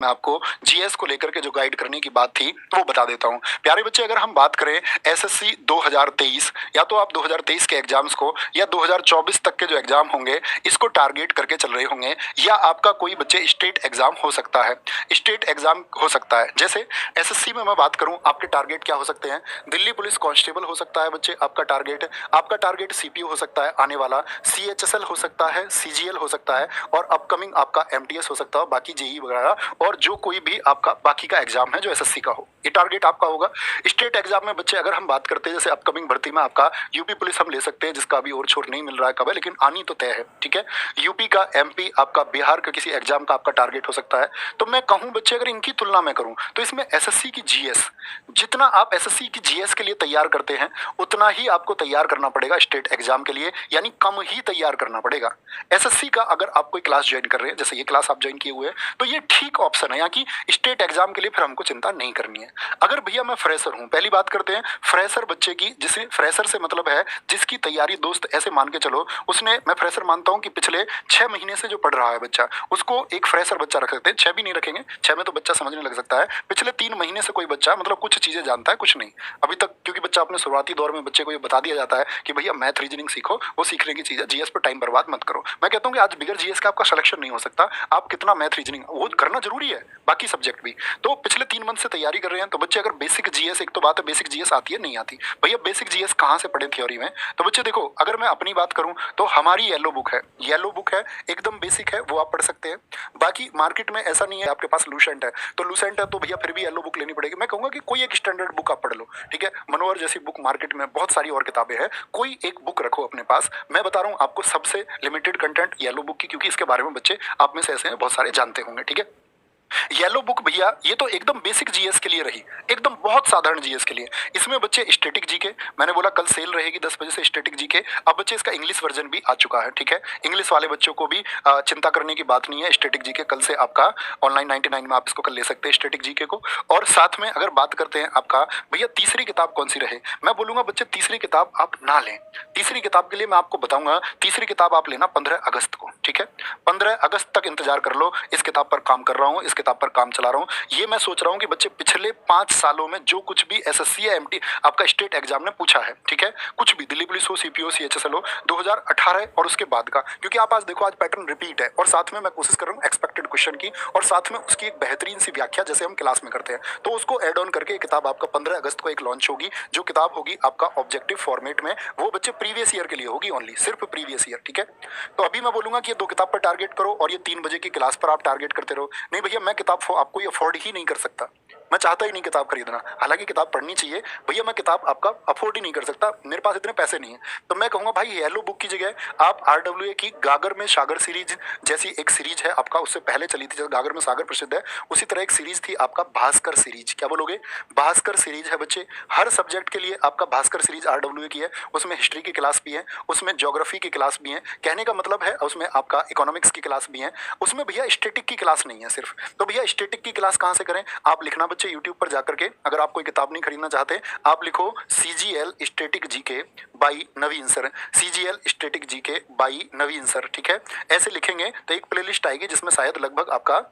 मैं आपको जीएस को लेकर के जो गाइड करने की बात थी वो बता देता हूँ। प्यारे बच्चे, अगर हम बात करें एसएससी 2023 या तो आप 2023 के एग्जाम्स को या 2024 तक के जो एग्जाम होंगे इसको टारगेट करके चल रहे होंगे, या आपका कोई बच्चे स्टेट एग्जाम हो सकता है। स्टेट एग्जाम हो सकता है, जैसे एसएससी में मैं बात करूं, आपके टारगेट क्या हो सकते हैं? दिल्ली पुलिस कांस्टेबल हो सकता है बच्चे आपका टारगेट सीपीओ हो सकता है आने वाला, सीएचएसएल हो सकता है, सीजीएल हो सकता है, और अपकमिंग आपका एमटीएस हो सकता है, बाकी जेई वगैरह, और जो कोई भी आपका बाकी का एग्जाम है जो एसएससी का हो, ये टारगेट आपका होगा। स्टेट एग्जाम में बच्चे अगर हम बात करते हैं, जैसे अपकमिंग भर्ती में आपका यूपी पुलिस हम ले सकते हैं, जिसका अभी और छोर नहीं मिल रहा है कब है, लेकिन आनी तो तय है, ठीक है। यूपी का, एमपी, आपका बिहार का किसी एग्जाम का आपका टारगेट हो सकता है। तो मैं कहूं बच्चे, अगर इनकी तुलना में करूं तो इसमें एसएससी की जीएस, जितना आप एसएससी की जीएस के लिए तैयार करते हैं उतना ही आपको तैयार करना पड़ेगा स्टेट एग्जाम के लिए, यानी कम ही तैयार करना पड़ेगा। एसएससी का अगर आप कोई क्लास ज्वाइन कर रहे हैं, जैसे ये क्लास आप ज्वाइन किए हुए हैं, तो ये ठीक ऑप्शन है, यहाँ की स्टेट एग्जाम के लिए फिर हमको चिंता नहीं करनी है। अगर भैया मैं फ्रेशर हूँ, पहली बात करते हैं फ्रेशर बच्चे की, जिसे फ्रेशर से मतलब है जिसकी तैयारी दोस्त ऐसे मान के चलो उसने, मैं फ्रेशर मानता हूँ कि पिछले 6 महीने से जो पढ़ रहा है बच्चा, उसको एक फ्रेशर बच्चा रख सकते हैं। 6 भी नहीं रखेंगे, 6 में तो बच्चा समझने लग सकता है। पिछले 3 महीने से कोई बच्चा मतलब कुछ चीजें जानता है, कुछ नहीं अभी तक, क्योंकि बच्चा अपने शुरुआती दौर में बच्चे को ये बता दिया जाता है कि भैया मैथ रीजनिंग सीखो, वो सीखने की चीज है, जीएस पर टाइम बर्बाद मत करो। मैं कहता हूँ कि आज बिगर जीएस का आपका सिलेक्शन नहीं हो सकता, आप कितना मैथ रीजनिंग वो करना जरूरी है, बाकी सब्जेक्ट भी। तो पिछले 3 मंथ से तैयारी कर रहे हैं तो बच्चे अगर बेसिक जीएस, एक तो बात है बेसिक जीएस आती है नहीं आती, भैया बेसिक जीएस कहाँ से पढ़े थ्योरी में? तो बच्चे देखो, अगर मैं अपनी बात करूं तो हमारी येलो बुक है, एकदम बेसिक है, वो आप पढ़ सकते हैं। बाकी मार्केट में ऐसा नहीं है, आपके पास लूसेंट है तो लूसेंट है तो भैया फिर भी येलो बुक लेनी पड़ेगी। मैं कहूंगा कि कोई एक स्टैंडर्ड बुक आप पढ़ लो, ठीक है। मनोहर जैसी बुक मार्केट में बहुत सारी और किताबें हैं, कोई एक बुक रखो अपने पास। मैं बता रहा हूँ आपको सबसे लिमिटेड कंटेंट येलो बुक की, क्योंकि इसके बारे में बच्चे आप में से ऐसे हैं बहुत सारे जानते होंगे, ठीक है। येलो बुक भैया ये तो एकदम बेसिक जीएस के लिए रही, एकदम बहुत साधारण जीएस के लिए। इसमें बच्चे स्टैटिक जीके, मैंने बोला कल सेल रहेगी 10 बजे से स्टैटिक जीके, अब बच्चे इसका इंग्लिश वर्जन भी आ चुका है, ठीक है। इंग्लिश वाले बच्चों को भी चिंता करने की बात नहीं है, स्टैटिक जीके कल से आपका ऑनलाइन 99 में आप इसको कल ले सकते हैं स्टैटिक जीके को। और साथ में अगर बात करते हैं आपका भैया तीसरी किताब कौन सी रहे, मैं बोलूंगा बच्चे तीसरी किताब आप ना लें। तीसरी किताब के लिए मैं आपको बताऊंगा, तीसरी किताब आप लेना 15 अगस्त को, ठीक है। 15 अगस्त तक इंतजार कर लो, इस किताब पर काम कर रहा हूँ, इस किताब पर काम चला रहा हूँ। ये मैं सोच रहा हूँ कि बच्चे पिछले 5 सालों में जो कुछ भी एसएससी या एमटी आपका स्टेट एग्जाम ने पूछा है, ठीक है, कुछ भी दिल्ली पुलिस हो, सीपीओ, सीएचएसएल हो, 2018 और उसके बाद का, क्योंकि आप आज देखो आज पैटर्न रिपीट है, और साथ में मैं कोशिश कर रहा हूँ एक्सपेक्टेड क्वेश्चन की, और साथ में उसकी एक बेहतरीन सी व्याख्या जैसे हम क्लास में करते हैं, तो उसको एड ऑन करके किताब आपका 15 अगस्त को एक लॉन्च होगी। जो किताब होगी आपका ऑब्जेक्टिव फॉर्मेट में, वो बच्चे प्रीवियस ईयर के लिए होगी ओनली, सिर्फ प्रीवियस ईयर, ठीक है। तो अभी मैं बोलूंगा कि ये 2 किताब पर टारगेट करो और ये 3 बजे की क्लास पर आप टारगेट करते रहो। नहीं भैया मैं किताब आपको ये अफोर्ड ही नहीं कर सकता, मैं चाहता ही नहीं किताब खरीदना, हालांकि किताब पढ़नी चाहिए भैया, मैं किताब आपका अफोर्ड ही नहीं कर सकता, मेरे पास इतने पैसे नहीं है। तो मैं कहूंगा भाई येलो बुक की जगह आप आरडब्ल्यूए की गागर में सागर सीरीज जैसी एक सीरीज है आपका, उससे पहले चली थी, जैसे गागर में सागर प्रसिद्ध है, उसी तरह एक सीरीज थी आपका भास्कर सीरीज, क्या बोलोगे? भास्कर सीरीज है बच्चे, हर सब्जेक्ट के लिए आपका भास्कर सीरीज आरडब्ल्यूए की है, उसमें हिस्ट्री की क्लास भी है, उसमें ज्योग्राफी की क्लास भी है, कहने का मतलब है उसमें आपका इकोनॉमिक्स की क्लास भी है, उसमें भैया स्टैटिक की क्लास नहीं है सिर्फ। तो भैया स्टैटिक की क्लास कहाँ से करें? आप लिखना बच्चे यूट्यूब पर जाकर के, अगर आप कोई किताब नहीं खरीदना चाहते, आप लिखो CGL static GK by Naveen sir, CGL static GK by Naveen sir, ठीक है। ऐसे लिखेंगे तो एक प्लेलिस्ट आएगी जिसमें शायद लगभग आपका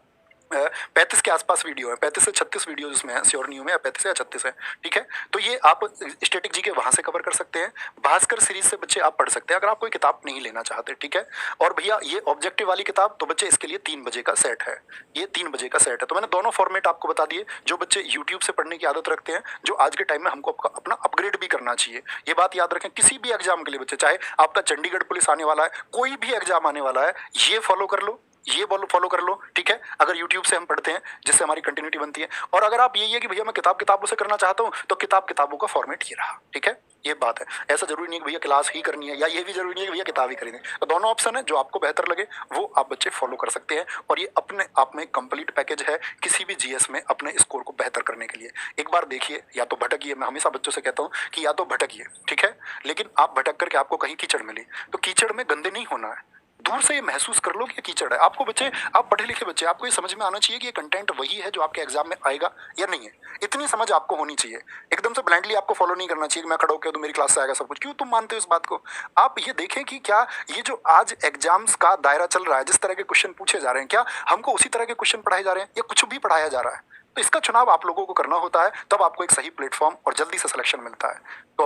35 के आसपास वीडियो है, 35 से 36 वीडियो इसमें है, श्योर नहीं हूं मैं, 35 या 36 है, ठीक है। तो ये आप स्टैटिक जी के वहां से कवर कर सकते हैं, भास्कर सीरीज से बच्चे आप पढ़ सकते हैं अगर आप कोई किताब नहीं लेना चाहते, ठीक है। और भैया ये ऑब्जेक्टिव वाली किताब तो बच्चे इसके लिए 3 बजे का सेट है, ये 3 बजे का सेट है। तो मैंने दोनों फॉर्मेट आपको बता दिए, जो बच्चे यूट्यूब से पढ़ने की आदत रखते हैं, जो आज के टाइम में हमको अपना अपग्रेड भी करना चाहिए, ये बात याद रखें। किसी भी एग्जाम के लिए बच्चे, चाहे आपका चंडीगढ़ पुलिस आने वाला है, कोई भी एग्जाम आने वाला है, ये फॉलो कर लो, ये फॉलो कर लो, ठीक है। अगर YouTube से हम पढ़ते हैं जिससे हमारी कंटिन्यूटी बनती है, और अगर आप यही है कि भैया मैं किताबों से करना चाहता हूं, तो किताबों का फॉर्मेट ये रहा, ठीक है। ये बात है, ऐसा जरूरी नहीं है कि भैया क्लास ही करनी है, या ये भी जरूरी नहीं है कि भैया किताब ही खरीदें। तो दोनों ऑप्शन है, जो आपको बेहतर लगे वो आप बच्चे फॉलो कर सकते हैं, और ये अपने आप में कंप्लीट पैकेज है किसी भी जीएस में अपने स्कोर को बेहतर करने के लिए। एक बार देखिए, या तो भटकिए, मैं हमेशा बच्चों से कहता हूँ कि या तो भटकिए, ठीक है, लेकिन आप भटक करके आपको कहीं कीचड़ मिली तो कीचड़ में गंदे नहीं होना है, दूर से ये महसूस कर लो कि ये कीचड़ है। आपको बच्चे, आप पढ़े लिखे बच्चे, आपको ये समझ में आना चाहिए कि ये कंटेंट वही है जो आपके एग्जाम में आएगा या नहीं है। इतनी समझ आपको होनी चाहिए। एकदम से ब्लाइंडली आपको फॉलो नहीं करना चाहिए कि मैं खड़ा होकर तो मेरी क्लास से आएगा सब कुछ। क्यों तुम मानते हो इस बात को? आप ये देखें कि क्या ये जो आज एग्जाम्स का दायरा चल रहा है, जिस तरह के क्वेश्चन पूछे जा रहे हैं, क्या हमको उसी तरह के क्वेश्चन पढ़ाए जा रहे हैं या कुछ भी पढ़ाया जा रहा है? तो इसका चुनाव आप लोगों को करना होता है, तब आपको एक सही प्लेटफॉर्म और जल्दी से सिलेक्शन मिलता है। तो